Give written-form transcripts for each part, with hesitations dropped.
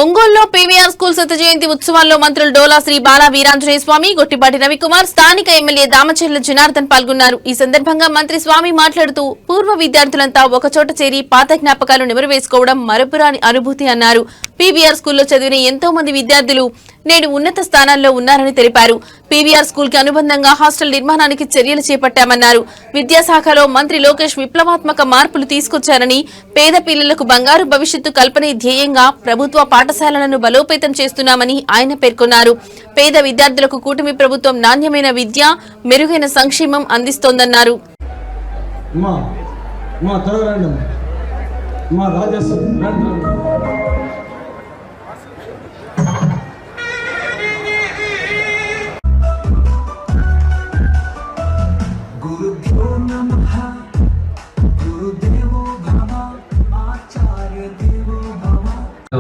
ఒంగోలులో PVR school శత జయంతి ఉత్సవాల్లో మంత్రులు డోలా శ్రీ బాల వీరాంజనేయ స్వామి, గొట్టిపాటి రవికుమార్, స్థానిక ఎమ్మెల్యే దామచర్ల జనార్దన్ పాల్గొన్నారు. ఈ సందర్భంగా మంత్రి స్వామి మాట్లాడుతూ పూర్వ విద్యార్థులంతా ఒకచోట చేరి పాత జ్ఞాపకాలు నెమరువేసుకోవడం మరపురాని అనుభూతి అన్నారు. పీవీఆర్ స్కూల్లో చదివిన ఎంతో మంది విద్యార్థులు నేడు ఉన్నత స్థానాల్లో ఉన్నారని తెలిపారు. పీవీఆర్ స్కూల్ కి అనుబంధంగా హాస్టల్ నిర్మాణానికి చర్యలు చేపట్టామన్నారు. విద్యాశాఖలో మంత్రి లోకేష్ విప్లవాత్మక మార్పులు తీసుకొచ్చారని, పేద పిల్లలకు బంగారు భవిష్యత్తు కల్పనే ధ్యేయంగా ప్రభుత్వ పాఠశాలలను బలోపేతం చేస్తున్నామని ఆయన పేర్కొన్నారు. పేద విద్యార్థులకు కూటమి ప్రభుత్వం నాణ్యమైన విద్య, మెరుగైన సంక్షేమం అందిస్తోందన్నారు.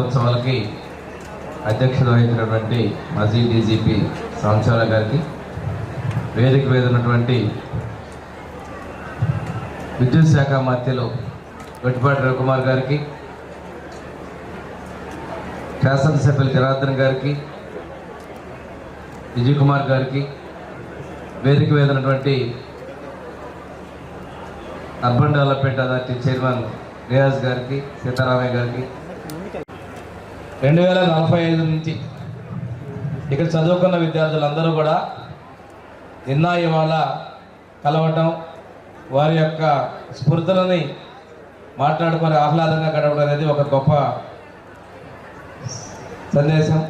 ఉత్సవాలకి అధ్యక్షత వహించినటువంటి మాజీ డీజీపీ సాంబశివరావు గారికి, వేదిక మీద ఉన్నటువంటి విద్యుత్ శాఖ మంత్రులు గొట్టిపాటి రవికుమార్ గారికి, శాసనసభ్యులు జనార్దన్ గారికి, విజయ్ కుమార్ గారికి, వేదిక మీద ఉన్నటువంటి urban development authority chairman Riyaz గారికి, సీతారామయ్య గారికి, 2045 నుంచి ఇక్కడ చదువుకున్న విద్యార్థులందరూ కూడా నిన్న ఇవాళ కలవటం, వారి యొక్క స్ఫూర్తులని మాట్లాడుకొని ఆహ్లాదంగా గడపడం అనేది ఒక గొప్ప సందేశం.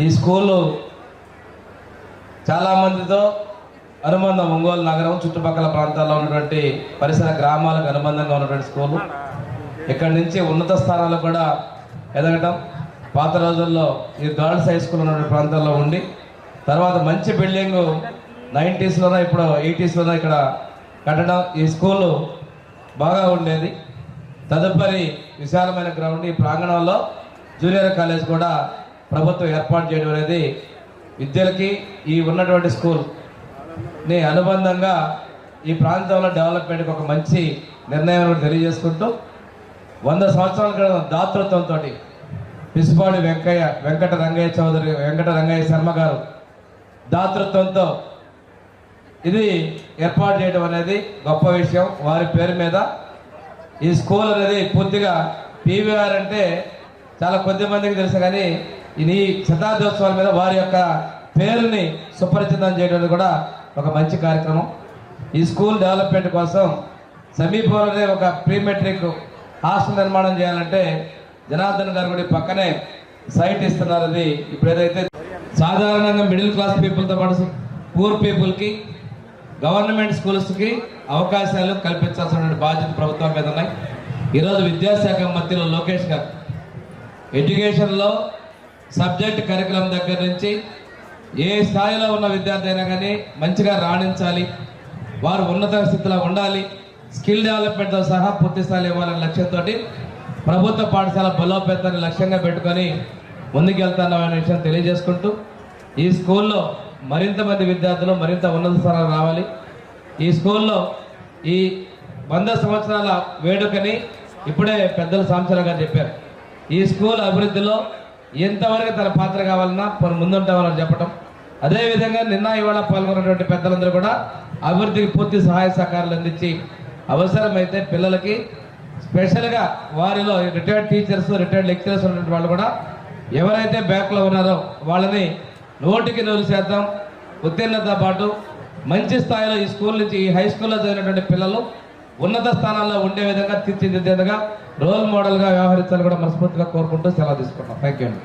ఈ స్కూలు చాలామందితో అనుబంధం, ఒంగోలు నగరం చుట్టుపక్కల ప్రాంతాల్లో ఉన్నటువంటి పరిసర గ్రామాలకు అనుబంధంగా ఉన్నటువంటి స్కూలు. ఇక్కడి నుంచి ఉన్నత స్థానాలు కూడా ఎదగటం, పాత రోజుల్లో ఈ గర్ల్స్ హై స్కూల్ ఉన్నటువంటి ప్రాంతాల్లో ఉండి తర్వాత మంచి బిల్డింగ్ 90s ఇప్పుడు 80s ఇక్కడ కట్టడం, ఈ స్కూలు బాగా ఉండేది. తదుపరి విశాలమైన గ్రౌండ్, ఈ ప్రాంగణంలో జూనియర్ కాలేజ్ కూడా ప్రభుత్వం ఏర్పాటు చేయడం అనేది విద్యలకి ఈ ఉన్నటువంటి స్కూల్ని అనుబంధంగా ఈ ప్రాంతంలో డెవలప్మెంట్కి ఒక మంచి నిర్ణయం తెలియజేసుకుంటూ 100 సంవత్సరాల క్రితం దాతృత్వంతో పిసిపాడి వెంకట రంగయ్య శర్మ గారు దాతృత్వంతో ఇది ఏర్పాటు చేయడం అనేది గొప్ప విషయం. వారి పేరు మీద ఈ స్కూల్ అనేది పూర్తిగా పీవీఆర్ అంటే చాలా కొద్ది మందికి తెలుసు, కానీ ఈ శతాబ్దోత్సవాల మీద వారి యొక్క పేరుని సుపరిచితం చేయడం కూడా ఒక మంచి కార్యక్రమం. ఈ స్కూల్ డెవలప్మెంట్ కోసం సమీపంలోనే ఒక ప్రీ మెట్రిక్ హాస్టల్ నిర్మాణం చేయాలంటే జనార్దన్ గారు కూడా పక్కనే సైట్ ఇస్తున్నారు. అది ఇప్పుడు ఏదైతే సాధారణంగా మిడిల్ క్లాస్ పీపుల్తో పాటు పూర్ పీపుల్కి గవర్నమెంట్ స్కూల్స్కి అవకాశాలు కల్పించాల్సిన బాధ్యత ప్రభుత్వం మీద ఉన్నాయి. ఈరోజు విద్యాశాఖ మంత్రులు లోకేష్ గారు ఎడ్యుకేషన్లో సబ్జెక్ట్ కరికులం దగ్గర నుంచి ఏ స్థాయిలో ఉన్న విద్యార్థి అయినా కానీ మంచిగా రాణించాలి, వారు ఉన్నత స్థితిలో ఉండాలి, స్కిల్ డెవలప్మెంట్తో సహా పూర్తి స్థాయిలో ఇవ్వాలనే లక్ష్యంతో ప్రభుత్వ పాఠశాల బలోపేతాన్ని లక్ష్యంగా పెట్టుకొని ముందుకెళ్తాననే విషయం తెలియజేసుకుంటూ, ఈ స్కూల్లో మరింత మంది విద్యార్థులు మరింత ఉన్నత స్థానాలు రావాలి. ఈ స్కూల్లో ఈ 100 సంవత్సరాల వేడుకని ఇప్పుడే పెద్దలు సాంబశివరావు గారు చెప్పారు. ఈ స్కూల్ అభివృద్ధిలో ఎంతవరకు తన పాత్ర కావాలన్నా ముందుంటామని చెప్పడం, అదేవిధంగా నిన్న ఇవాళ పాల్గొన్నటువంటి పెద్దలందరూ కూడా అభివృద్ధికి పూర్తి సహాయ సహకారాలు అందించి అవసరమైతే పిల్లలకి స్పెషల్గా వారిలో రిటైర్డ్ టీచర్స్, రిటైర్డ్ లెక్చరర్స్ ఉన్నటువంటి వాళ్ళు కూడా ఎవరైతే బ్యాక్లో ఉన్నారో వాళ్ళని 100% ఉత్తీర్ణతతో పాటు మంచి స్థాయిలో ఈ స్కూల్ నుంచి, ఈ హై స్కూల్లో చదివినటువంటి పిల్లలు ఉన్నత స్థానాల్లో ఉండే విధంగా తీర్చిదిద్దేందుగా రోల్ మోడల్గా వ్యవహరించాలని కూడా మనస్ఫూర్తిగా కోరుకుంటూ సెలవు తీసుకుంటాం. థ్యాంక్ యూ అండి.